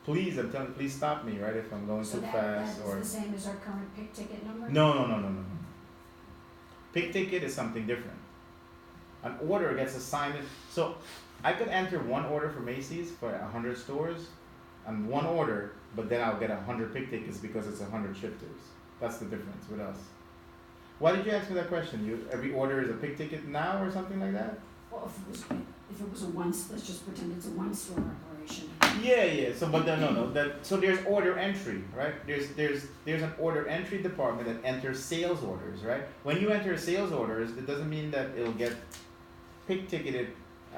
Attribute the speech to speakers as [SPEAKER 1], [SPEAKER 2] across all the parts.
[SPEAKER 1] please, I'm telling, please stop me, right, if I'm going
[SPEAKER 2] So
[SPEAKER 1] too
[SPEAKER 2] that
[SPEAKER 1] fast
[SPEAKER 2] is
[SPEAKER 1] or.
[SPEAKER 2] the same as our current pick ticket number?
[SPEAKER 1] No. Pick ticket is something different. An order gets assigned. So I could enter one order for Macy's for 100 stores, and one order, but then I'll get 100 pick tickets because it's 100 shifters. That's the difference with us. Why did you ask me that question? Every order is a pick ticket now or something like that?
[SPEAKER 2] Well, if it was a let's just pretend it's a one store operation.
[SPEAKER 1] Yeah. So, but no. So there's order entry, right? There's an order entry department that enters sales orders, right? When you enter sales orders, it doesn't mean that it'll get pick ticketed.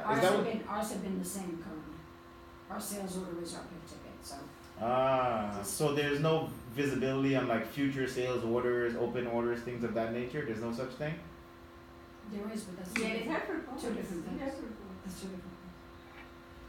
[SPEAKER 2] Ours have been the same currently. Our sales order is our pick ticket, so.
[SPEAKER 1] So there's no visibility on like future sales orders, open orders, things of that nature. There's no such thing.
[SPEAKER 2] There is, but that's
[SPEAKER 3] Yeah,
[SPEAKER 2] two
[SPEAKER 3] they have reports.
[SPEAKER 2] different things.
[SPEAKER 3] They have reports.
[SPEAKER 2] That's two different things.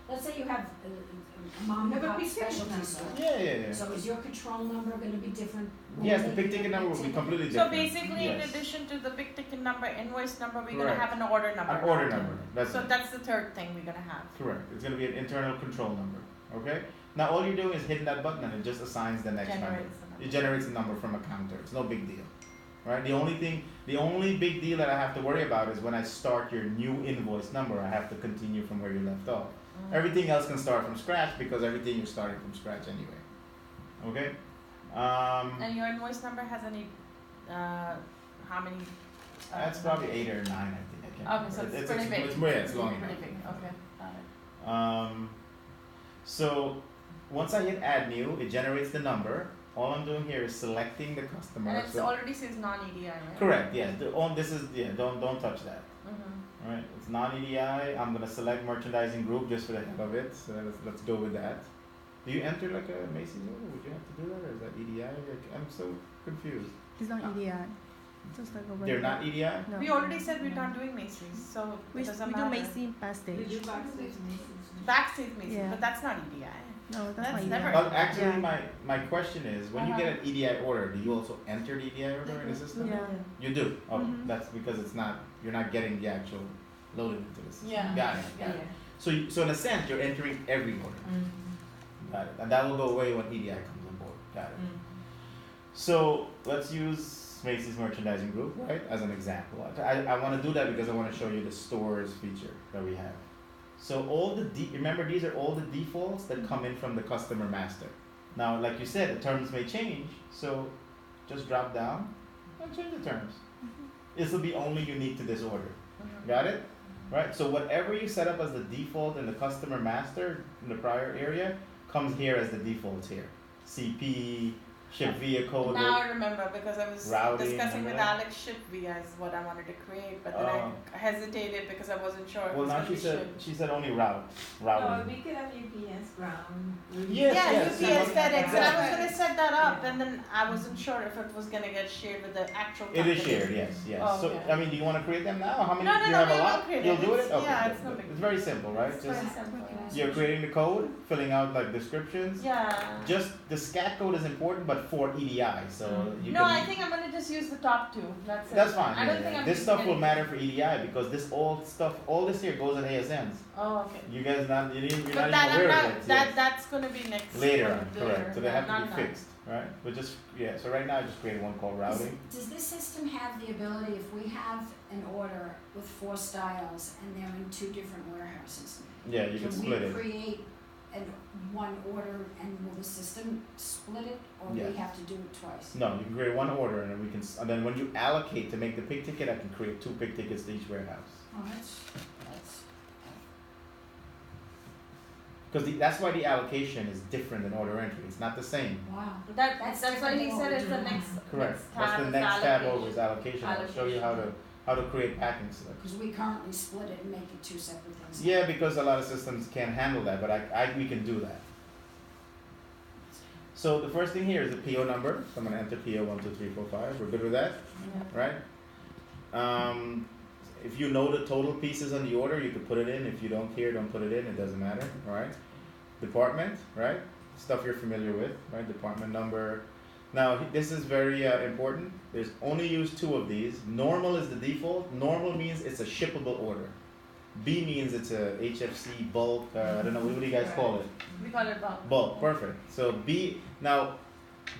[SPEAKER 2] Let's say you have a mom and
[SPEAKER 3] Have a
[SPEAKER 2] pop
[SPEAKER 3] pick ticket
[SPEAKER 2] specialty
[SPEAKER 3] number.
[SPEAKER 2] store.
[SPEAKER 1] Yeah.
[SPEAKER 2] So is your control number gonna be different?
[SPEAKER 1] Yes,
[SPEAKER 2] when
[SPEAKER 1] the
[SPEAKER 2] they
[SPEAKER 1] pick
[SPEAKER 2] get
[SPEAKER 1] ticket
[SPEAKER 2] a
[SPEAKER 1] number
[SPEAKER 2] pick
[SPEAKER 1] will be
[SPEAKER 2] ticket?
[SPEAKER 1] completely
[SPEAKER 4] So
[SPEAKER 1] different.
[SPEAKER 4] basically, in
[SPEAKER 1] Yes.
[SPEAKER 4] addition to the big ticket number, invoice number, we're
[SPEAKER 1] Correct.
[SPEAKER 4] gonna have an order number.
[SPEAKER 1] An order number. That's
[SPEAKER 4] So
[SPEAKER 1] it.
[SPEAKER 4] that's the third thing we're gonna have.
[SPEAKER 1] Correct. It's going to be an internal control number. Okay. Now all you're doing is hitting that button and it just assigns the next number.
[SPEAKER 4] Generates the number.
[SPEAKER 1] It generates a number from a counter. It's no big deal, right? The only big deal that I have to worry about is when I start your new invoice number, I have to continue from where you left off. Everything else can start from scratch because everything you're starting from scratch anyway. Okay.
[SPEAKER 4] And your invoice number has any, how many?
[SPEAKER 1] That's probably 8 or 9, I think. I can't
[SPEAKER 4] Okay, so
[SPEAKER 1] remember.
[SPEAKER 4] it's pretty big.
[SPEAKER 1] It's long enough.
[SPEAKER 4] Pretty big. Okay, got it.
[SPEAKER 1] So once I hit add new, it generates the number. All I'm doing here is selecting the customer.
[SPEAKER 4] And it
[SPEAKER 1] So-
[SPEAKER 4] already says non-EDI, right?
[SPEAKER 1] correct. Yes. This is Don't touch that.
[SPEAKER 4] Mm-hmm.
[SPEAKER 1] All right. It's non-EDI. I'm gonna select merchandising group just for the heck of it. So let's go with that. Do you enter like a Macy's order? Would you have to do that, or is that EDI? I'm so confused.
[SPEAKER 5] It's not EDI. Just like over
[SPEAKER 1] They're
[SPEAKER 5] there.
[SPEAKER 1] not EDI.
[SPEAKER 5] No.
[SPEAKER 4] We already said we're not doing Macy's, so
[SPEAKER 5] We
[SPEAKER 4] it doesn't
[SPEAKER 5] do
[SPEAKER 4] matter.
[SPEAKER 5] Macy's
[SPEAKER 3] They
[SPEAKER 5] backstage.
[SPEAKER 3] do backstage Macy's.
[SPEAKER 4] Backstage Macy's,
[SPEAKER 5] Yeah.
[SPEAKER 4] but that's not EDI.
[SPEAKER 5] No, that's
[SPEAKER 4] That's
[SPEAKER 5] not EDI.
[SPEAKER 4] never-
[SPEAKER 1] Well, actually,
[SPEAKER 5] Yeah.
[SPEAKER 1] my question is, when you get an EDI order, do you also enter the EDI order in the system?
[SPEAKER 5] Yeah.
[SPEAKER 1] You do. Oh,
[SPEAKER 5] Mhm.
[SPEAKER 1] that's because you're not getting the actual loaded into the system.
[SPEAKER 4] Yeah.
[SPEAKER 1] Got it. So in a sense, you're entering every order. Got it. And that will go away when EDI comes on board. Got it. So let's use Macy's merchandising group, right, as an example. I want to do that because I want to show you the stores feature that we have. So remember, these are all the defaults that come in from the customer master. Now, like you said, the terms may change, so just drop down and change the terms. This will be only unique to this order. Got it? Right? So whatever you set up as the default in the customer master in the prior area comes here as the default here. CP, ship via code.
[SPEAKER 4] Now I remember because I was
[SPEAKER 1] Routing,
[SPEAKER 4] discussing with
[SPEAKER 1] remember that?
[SPEAKER 4] Alex ship via is what I wanted to create, but then I hesitated because I wasn't sure. If it
[SPEAKER 1] Well,
[SPEAKER 4] was
[SPEAKER 1] now
[SPEAKER 4] gonna be ship.
[SPEAKER 1] she said only routing.
[SPEAKER 3] No, we could have UPS ground.
[SPEAKER 1] Yes,
[SPEAKER 4] Yeah,
[SPEAKER 1] yes,
[SPEAKER 4] UPS, FedEx, and I was
[SPEAKER 3] Yeah.
[SPEAKER 4] gonna set that up, and then I wasn't sure if it was gonna get shared with the actual
[SPEAKER 1] It is
[SPEAKER 4] company.
[SPEAKER 1] shared, yes.
[SPEAKER 4] Oh,
[SPEAKER 1] So,
[SPEAKER 4] okay.
[SPEAKER 1] I mean, do you want to create them now? How many?
[SPEAKER 4] No,
[SPEAKER 1] you
[SPEAKER 4] no,
[SPEAKER 1] have
[SPEAKER 4] we
[SPEAKER 1] a
[SPEAKER 4] will
[SPEAKER 1] lot?
[SPEAKER 4] create
[SPEAKER 1] You'll
[SPEAKER 4] it.
[SPEAKER 1] do it?
[SPEAKER 4] It's-
[SPEAKER 1] Okay.
[SPEAKER 4] yeah,
[SPEAKER 1] good,
[SPEAKER 4] it's no
[SPEAKER 1] good.
[SPEAKER 4] big
[SPEAKER 1] It's very simple, right?
[SPEAKER 4] It's
[SPEAKER 1] Just
[SPEAKER 4] very simple.
[SPEAKER 1] you're creating the code, filling out like descriptions.
[SPEAKER 4] Yeah.
[SPEAKER 1] Just the scat code is important, but for EDI, so you
[SPEAKER 4] No,
[SPEAKER 1] can.
[SPEAKER 4] I think I'm gonna just use the top two. That's it.
[SPEAKER 1] That's fine.
[SPEAKER 4] I
[SPEAKER 1] yeah,
[SPEAKER 4] don't think
[SPEAKER 1] yeah.
[SPEAKER 4] I'm
[SPEAKER 1] This
[SPEAKER 4] using
[SPEAKER 1] stuff will
[SPEAKER 4] anything.
[SPEAKER 1] matter for EDI because all this here goes in ASNs.
[SPEAKER 4] Oh, okay.
[SPEAKER 1] You guys you're not
[SPEAKER 4] But
[SPEAKER 1] even
[SPEAKER 4] that I'm
[SPEAKER 1] aware
[SPEAKER 4] not.
[SPEAKER 1] of it.
[SPEAKER 4] That
[SPEAKER 1] yes.
[SPEAKER 4] that's gonna be next.
[SPEAKER 1] Later
[SPEAKER 4] one,
[SPEAKER 1] on,
[SPEAKER 4] later,
[SPEAKER 1] correct. So they have to
[SPEAKER 4] not
[SPEAKER 1] be
[SPEAKER 4] now.
[SPEAKER 1] fixed, right? But just so right now I just created one called routing.
[SPEAKER 2] Does this system have the ability, if we have an order with 4 styles and they're in 2 different warehouses,
[SPEAKER 1] Yeah, you can split
[SPEAKER 2] we
[SPEAKER 1] it.
[SPEAKER 2] create one order and will the system split it, or
[SPEAKER 1] Yeah.
[SPEAKER 2] we have to do it twice?
[SPEAKER 1] No, you can create one order and then and then when you allocate to make the pick ticket, I can create 2 pick tickets to each warehouse.
[SPEAKER 2] Oh, that's,
[SPEAKER 1] Because that's why the allocation is different than order entry. It's not the same.
[SPEAKER 2] wow.
[SPEAKER 4] That's why
[SPEAKER 2] different
[SPEAKER 4] he
[SPEAKER 2] than
[SPEAKER 4] said
[SPEAKER 2] what
[SPEAKER 4] it's
[SPEAKER 2] we're
[SPEAKER 4] the
[SPEAKER 2] doing.
[SPEAKER 4] next.
[SPEAKER 1] Correct.
[SPEAKER 4] Next
[SPEAKER 1] That's
[SPEAKER 4] tab
[SPEAKER 1] the
[SPEAKER 4] is
[SPEAKER 1] next tab
[SPEAKER 4] allocation.
[SPEAKER 1] over is allocation. I'll show you how to create packing slips.
[SPEAKER 2] Because we currently split it and make it 2 separate things.
[SPEAKER 1] Yeah, because a lot of systems can't handle that, but we can do that. So the first thing here is the PO number. So I'm gonna enter PO 12345. We're good with that, right? If you know the total pieces on the order, you can put it in. If you don't care, don't put it in. It doesn't matter, all right? Department, right? Stuff you're familiar with, right? Department number. Now this is very important. There's only use 2 of these. Normal is the default. Normal means it's a shippable order. B means it's a HFC bulk, I don't know, what do you guys call it?
[SPEAKER 4] We call it bulk.
[SPEAKER 1] Bulk, perfect. So B, now,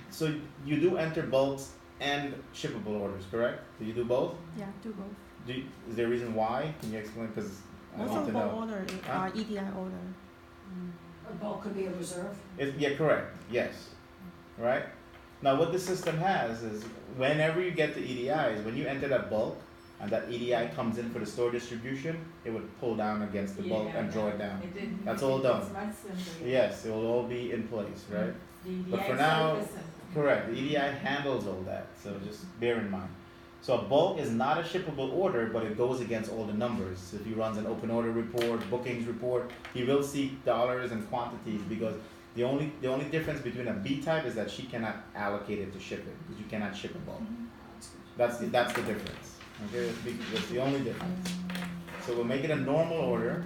[SPEAKER 1] so you do enter bulks and shippable orders, correct? Do you do both?
[SPEAKER 5] Yeah, do both.
[SPEAKER 1] Is there a reason why? Can you explain? Because I
[SPEAKER 5] Most
[SPEAKER 1] need
[SPEAKER 5] of
[SPEAKER 1] to
[SPEAKER 5] the
[SPEAKER 1] know.
[SPEAKER 5] order
[SPEAKER 1] Huh?
[SPEAKER 5] are EDI order.
[SPEAKER 2] A bulk could be a reserve.
[SPEAKER 1] Yeah, correct. Yes. Right? Now, what the system has is whenever you get the EDIs, when you enter that bulk and that EDI comes in for the store distribution, it would pull down against the bulk and draw it down. That's all done.
[SPEAKER 3] It's much simpler.
[SPEAKER 1] Yes, it will all be in place, right?
[SPEAKER 3] The
[SPEAKER 1] But for
[SPEAKER 3] EDI
[SPEAKER 1] now-
[SPEAKER 3] itself is simple.
[SPEAKER 1] Correct. The EDI handles all that, so just bear in mind. So a bulk is not a shippable order, but it goes against all the numbers. If he runs an open order report, bookings report, he will see dollars and quantities because the only difference between a B type is that she cannot allocate it to ship it because you cannot ship a bulk. That's the difference. Okay, that's the only difference. So we'll make it a normal order.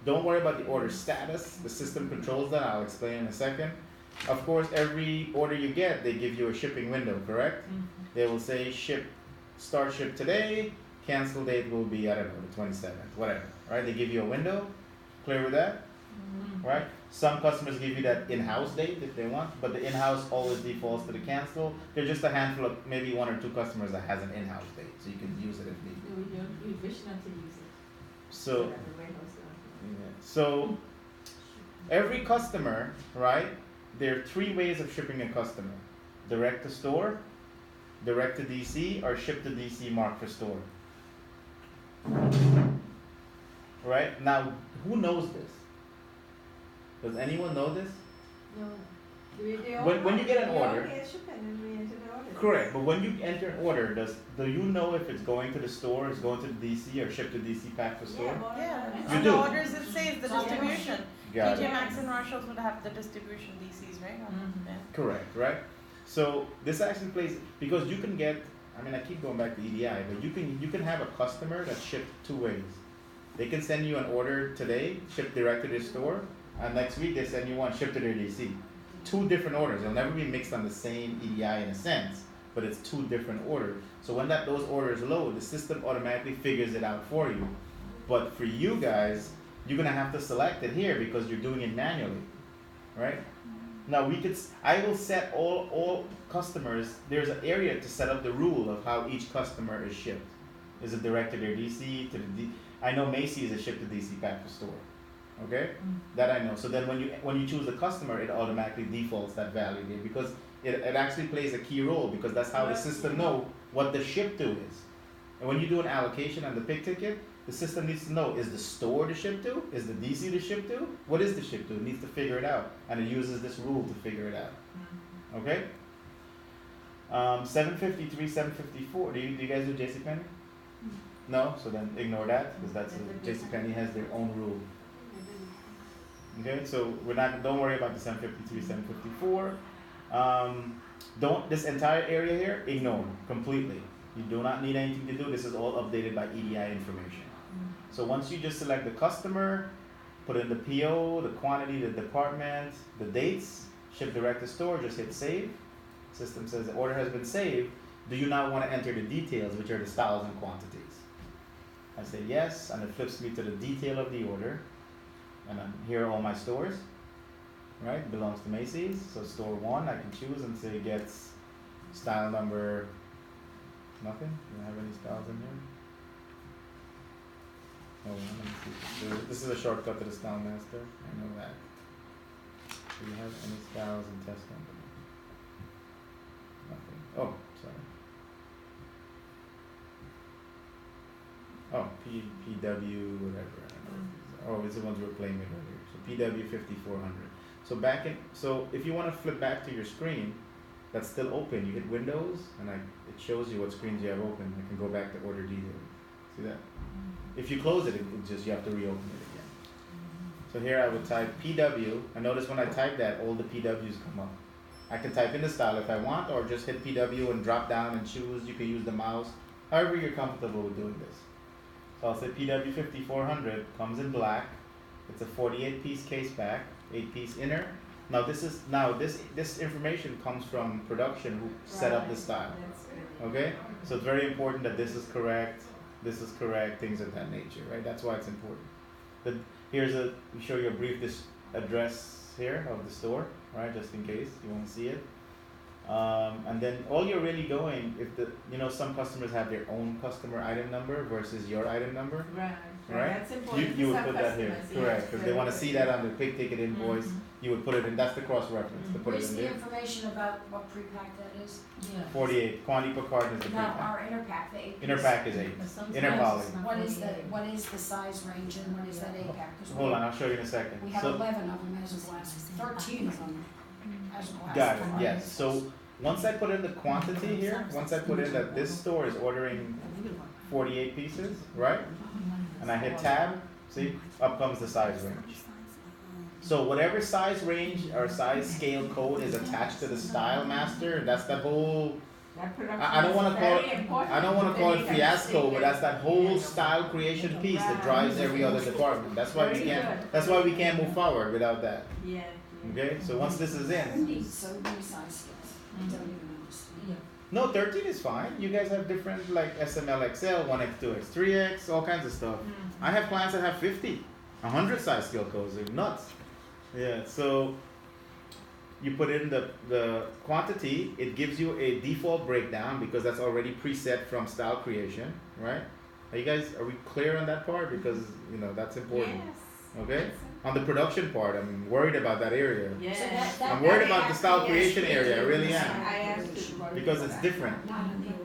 [SPEAKER 1] Don't worry about the order status. The system controls that. I'll explain in a second. Of course, every order you get, they give you a shipping window, correct? They will say start ship today, cancel date will be, I don't know, the 27th, whatever, right? They give you a window, clear with that, right? Some customers give you that in-house date if they want, but the in-house always defaults to the cancel. There's just a handful of maybe 1 or 2 customers that has an in-house date, so you can use it if need be.
[SPEAKER 3] We wish not to use it.
[SPEAKER 1] So,
[SPEAKER 3] So that the warehouse don't-
[SPEAKER 1] yeah. So every customer, right? There are 3 ways of shipping a customer: direct to store, direct to DC, or ship to DC marked for store. Right? Now, who knows this? Does anyone know this?
[SPEAKER 3] No. They all
[SPEAKER 1] When you get an
[SPEAKER 3] they all
[SPEAKER 1] order-
[SPEAKER 3] get shipping and we enter the order.
[SPEAKER 1] Correct, but when you enter an order, do you know if it's going to the store, it's going to the DC, or shipped to DC pack for store?
[SPEAKER 4] Yeah,
[SPEAKER 1] You
[SPEAKER 4] on
[SPEAKER 1] do?
[SPEAKER 4] the orders it says the distribution.
[SPEAKER 1] Got
[SPEAKER 4] TJ
[SPEAKER 1] it.
[SPEAKER 4] Maxx and Marshalls would have the distribution DCs, right? Yeah.
[SPEAKER 1] Correct, right? So this actually plays because you can get. I mean, I keep going back to EDI, but you can have a customer that's shipped 2 ways. They can send you an order today, shipped direct to their store, and next week they send you one shipped to their DC. 2 different orders. They'll never be mixed on the same EDI in a sense, but it's 2 different orders. So when those orders load, the system automatically figures it out for you. But for you guys, you're gonna have to select it here because you're doing it manually, right? Now I will set all customers, there's an area to set up the rule of how each customer is shipped. Is it direct to their DC, to the I know Macy's is shipped to DC pack for store, okay? That I know. So then when you choose the customer, it automatically defaults that value there because it actually plays a key role because that's how the system know what the ship to is. And when you do an allocation on the pick ticket, the system needs to know, is the store to ship to? Is the DC to ship to? What is the ship to? It needs to figure it out. And it uses this rule to figure it out. Okay? 753, 754. Do you guys do JCPenney? No? So then ignore that because JCPenney has their own rule. Okay? So don't worry about the 753, 754. This entire area here, ignore completely. You do not need anything to do. This is all updated by EDI information. So once you just select the customer, put in the PO, the quantity, the department, the dates, ship direct to store, just hit save. System says the order has been saved. Do you now want to enter the details, which are the styles and quantities? I say yes, and it flips me to the detail of the order. And here are all my stores, right? Belongs to Macy's. So store 1, I can choose and say gets style number, nothing? Do you have any styles in here? Hold on, let me see. This is a shortcut to the style master. I know that. Do you have any styles in test number? Nothing. Oh, sorry. Oh, PW, whatever. I don't know. Oh, it's the ones we were playing with earlier. So PW 5400. So if you want to flip back to your screen, that's still open. You hit Windows, and it shows you what screens you have open. I can go back to order detail. See that? If you close it, you have to reopen it again. So here I would type PW, and notice when I type that, all the PWs come up. I can type in the style if I want, or just hit PW and drop down and choose. You can use the mouse, however you're comfortable with doing this. So I'll say PW 5400 comes in black. It's a 48-piece case pack, 8-piece inner. Now this information comes from production who set up the style. Okay, so it's very important that this is correct. this is correct, things of that nature, right? That's why it's important. But we show you a brief address here of the store, right? Just in case you want to see it. And then all you're really going, some customers have their own customer item number versus your item number,
[SPEAKER 3] Right.
[SPEAKER 1] right?
[SPEAKER 3] That's important.
[SPEAKER 1] You
[SPEAKER 3] for
[SPEAKER 1] would
[SPEAKER 3] some
[SPEAKER 1] put that here,
[SPEAKER 3] customers,
[SPEAKER 1] correct? Because they want to see that on the big ticket invoice.
[SPEAKER 4] Mm-hmm.
[SPEAKER 1] You would put it in. That's the cross reference to put it
[SPEAKER 2] Where's
[SPEAKER 1] in
[SPEAKER 2] the
[SPEAKER 1] there.
[SPEAKER 2] information about what pre-pack that is?
[SPEAKER 1] 48 quantity per carton is the
[SPEAKER 2] No,
[SPEAKER 1] pre-pack.
[SPEAKER 2] our inner pack, the 8 piece.
[SPEAKER 1] Inner pack is 8. Inner poly.
[SPEAKER 2] What is the size range and what is that 8 pack? 'Cause
[SPEAKER 1] Hold on, I'll show you in a second.
[SPEAKER 2] We have
[SPEAKER 1] So,
[SPEAKER 2] 11 of them as of last, 13 of them as of last.
[SPEAKER 1] got it,
[SPEAKER 2] time.
[SPEAKER 1] yes. So once I put in the quantity here, once I put in that this store is ordering 48 pieces, right? And I hit tab, see, up comes the size range. So whatever size range or size scale code is attached to the style master, that's that whole, I don't want to call it fiasco, but that's that whole style creation piece that drives every other department. That's why we can't move forward without that.
[SPEAKER 3] Yeah.
[SPEAKER 1] Okay, so once this is in,
[SPEAKER 2] So many size scales, I don't even understand.
[SPEAKER 1] no, 13 is fine. You guys have different like SML XL, 1X, 2X, 3X, all kinds of stuff. I have clients that have 50, 100 size scale codes. They're nuts. Yeah, so you put in the quantity, it gives you a default breakdown because that's already preset from style creation, right? Are we clear on that part? Because, that's important. Okay? On the production part, I'm worried about that area.
[SPEAKER 3] Yes.
[SPEAKER 2] So that
[SPEAKER 1] I'm worried
[SPEAKER 2] area
[SPEAKER 1] about the style
[SPEAKER 2] has to be
[SPEAKER 1] creation
[SPEAKER 2] as
[SPEAKER 1] area, I really
[SPEAKER 2] as
[SPEAKER 1] am.
[SPEAKER 3] I asked you.
[SPEAKER 1] Because it's different.
[SPEAKER 2] Not in the order.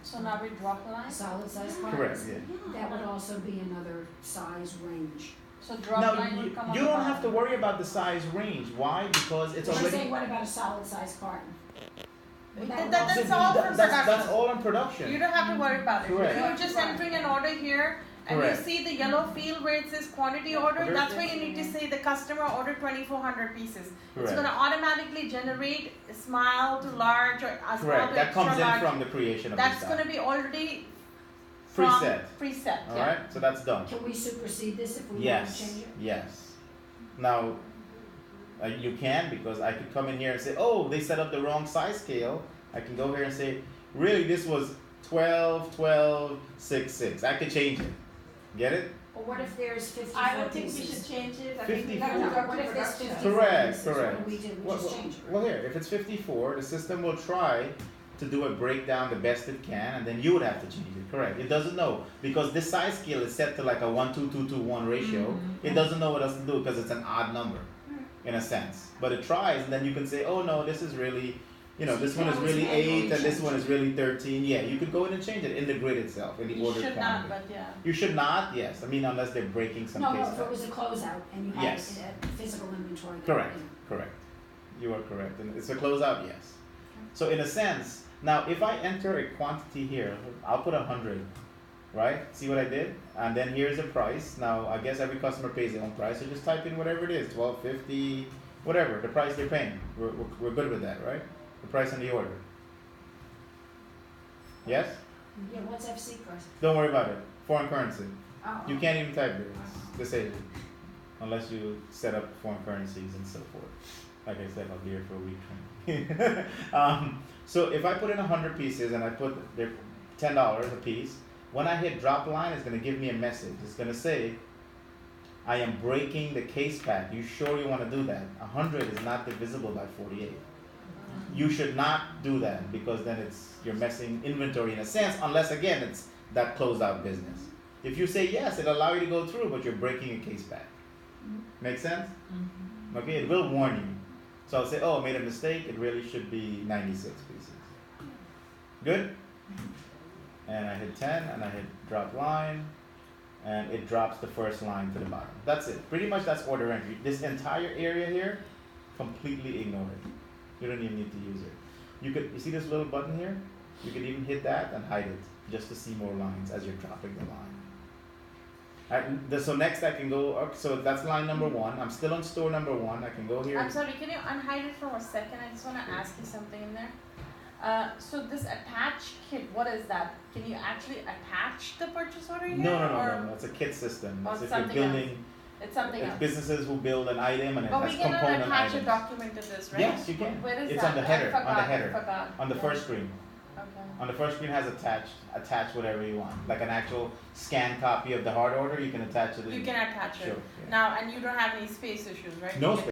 [SPEAKER 4] So now we drop the line?
[SPEAKER 2] Solid size cartons.
[SPEAKER 1] Correct, yeah.
[SPEAKER 2] That would also be another size range.
[SPEAKER 4] So drop
[SPEAKER 1] No,
[SPEAKER 4] line would come on
[SPEAKER 1] you
[SPEAKER 4] the
[SPEAKER 1] don't have to
[SPEAKER 4] bottom.
[SPEAKER 1] worry about the size range. Why? Because it's
[SPEAKER 2] We're
[SPEAKER 1] already.
[SPEAKER 2] saying, what about a solid size carton? Would that
[SPEAKER 4] That's
[SPEAKER 2] also-
[SPEAKER 4] all for
[SPEAKER 1] That's
[SPEAKER 4] production.
[SPEAKER 1] all in production.
[SPEAKER 4] You don't have to worry about it.
[SPEAKER 1] Correct.
[SPEAKER 4] You're just entering an order here and
[SPEAKER 1] Correct.
[SPEAKER 4] you see the yellow field where it says quantity order,
[SPEAKER 1] Order.
[SPEAKER 4] that's where you need to say the customer ordered 2,400 pieces. It's
[SPEAKER 1] Correct.
[SPEAKER 4] gonna automatically generate small to large or a small
[SPEAKER 1] Correct.
[SPEAKER 4] to
[SPEAKER 1] That
[SPEAKER 4] extra
[SPEAKER 1] comes in
[SPEAKER 4] large.
[SPEAKER 1] from the creation of
[SPEAKER 4] That's
[SPEAKER 1] the
[SPEAKER 4] gonna
[SPEAKER 1] style.
[SPEAKER 4] be already from
[SPEAKER 1] Preset.
[SPEAKER 4] preset,
[SPEAKER 1] All
[SPEAKER 4] yeah.
[SPEAKER 1] right. So that's done.
[SPEAKER 2] Can we supersede this if we want to
[SPEAKER 1] Yes.
[SPEAKER 2] change it?
[SPEAKER 1] Yes. Now, you can because I could come in here and say, oh, they set up the wrong size scale. I can go here and say, really, this was 12, 12, 6, 6. I could change it. Get it?
[SPEAKER 2] Or what if there's 54
[SPEAKER 3] I would think we
[SPEAKER 2] pieces?
[SPEAKER 3] should change it. I think we
[SPEAKER 1] 54.
[SPEAKER 3] gotta go
[SPEAKER 2] What
[SPEAKER 3] to
[SPEAKER 2] if there's
[SPEAKER 3] production.
[SPEAKER 2] 54
[SPEAKER 1] Correct,
[SPEAKER 2] pieces? What
[SPEAKER 1] correct.
[SPEAKER 2] do we do? We
[SPEAKER 1] Well,
[SPEAKER 2] just change it.
[SPEAKER 1] well, here, if it's 54, the system will try to do a breakdown the best it can, and then you would have to change it. Correct. It doesn't know because this size scale is set to like a 1 2 2 2 1 ratio. It doesn't know what else to do because it's an odd number, in a sense. But it tries, and then you can say, oh no, this is really,
[SPEAKER 2] So
[SPEAKER 1] this
[SPEAKER 2] you
[SPEAKER 1] one
[SPEAKER 2] can
[SPEAKER 1] is really
[SPEAKER 2] always
[SPEAKER 1] 8, and
[SPEAKER 2] manually
[SPEAKER 1] this
[SPEAKER 2] change
[SPEAKER 1] one
[SPEAKER 2] it.
[SPEAKER 1] is really 13. Yeah, you could go in and change it in the grid itself, in the
[SPEAKER 4] You
[SPEAKER 1] ordered
[SPEAKER 4] should
[SPEAKER 1] quantity.
[SPEAKER 4] not, but yeah.
[SPEAKER 1] You should not, yes. I mean, unless they're breaking some
[SPEAKER 2] No,
[SPEAKER 1] case
[SPEAKER 2] if it
[SPEAKER 1] stuff.
[SPEAKER 2] was a closeout and you had
[SPEAKER 1] Yes.
[SPEAKER 2] a physical inventory.
[SPEAKER 1] Correct, correct. You are correct. And it's a closeout, yes. So in a sense, now if I enter a quantity here, I'll put 100, right? See what I did? And then here's the price. Now I guess every customer pays their own price, so just type in whatever it is, $12.50, whatever, the price they're paying. We're good with that, right? The price on the order. Yes?
[SPEAKER 2] Yeah, what's FC price?
[SPEAKER 1] Don't worry about it. Foreign currency.
[SPEAKER 2] Oh,
[SPEAKER 1] You can't even type it. It's disabled. Unless you set up foreign currencies and so forth. Like I said, I'll be here for a week. So if I put in 100 pieces and I put they're $10 a piece, when I hit drop line, it's going to give me a message. It's going to say, I am breaking the case pack. You sure you want to do that? 100 is not divisible by 48. You should not do that because then you're messing inventory in a sense, unless again it's that closeout business. If you say yes, it'll allow you to go through, but you're breaking a case pack. Make sense? Okay, it will warn you. So I'll say, oh, I made a mistake. It really should be 96 pieces. Good? And I hit 10 and I hit drop line and it drops the first line to the bottom. That's it. Pretty much that's order entry. This entire area here, completely ignore it. You don't even need to use it. You see this little button here? You could even hit that and hide it just to see more lines as you're dropping the line. So next I can go up, so that's line number 1. I'm still on store number 1. I can go here.
[SPEAKER 4] I'm sorry, can you unhide it for a second? I just want to ask you something in there. So this attach kit, what is that? Can you actually attach the purchase order here?
[SPEAKER 1] No. It's a kit system.
[SPEAKER 4] Or
[SPEAKER 1] It's if you're
[SPEAKER 4] something
[SPEAKER 1] building,
[SPEAKER 4] It's something
[SPEAKER 1] it's
[SPEAKER 4] else.
[SPEAKER 1] businesses who build an item and it
[SPEAKER 4] But
[SPEAKER 1] has
[SPEAKER 4] we cannot
[SPEAKER 1] component
[SPEAKER 4] attach
[SPEAKER 1] items.
[SPEAKER 4] a document to this, right?
[SPEAKER 1] Yes, you can.
[SPEAKER 4] Where is
[SPEAKER 1] It's
[SPEAKER 4] that?
[SPEAKER 1] on the header,
[SPEAKER 4] I forgot,
[SPEAKER 1] on the header,
[SPEAKER 4] I forgot.
[SPEAKER 1] on the
[SPEAKER 4] Yeah.
[SPEAKER 1] first screen. On the first screen has attach whatever you want. Like an actual scanned copy of the hard order, you can attach it.
[SPEAKER 4] You can attach it.
[SPEAKER 1] Sure. Yeah.
[SPEAKER 4] Now, and you don't have any space issues, right?
[SPEAKER 1] No
[SPEAKER 4] You
[SPEAKER 1] space.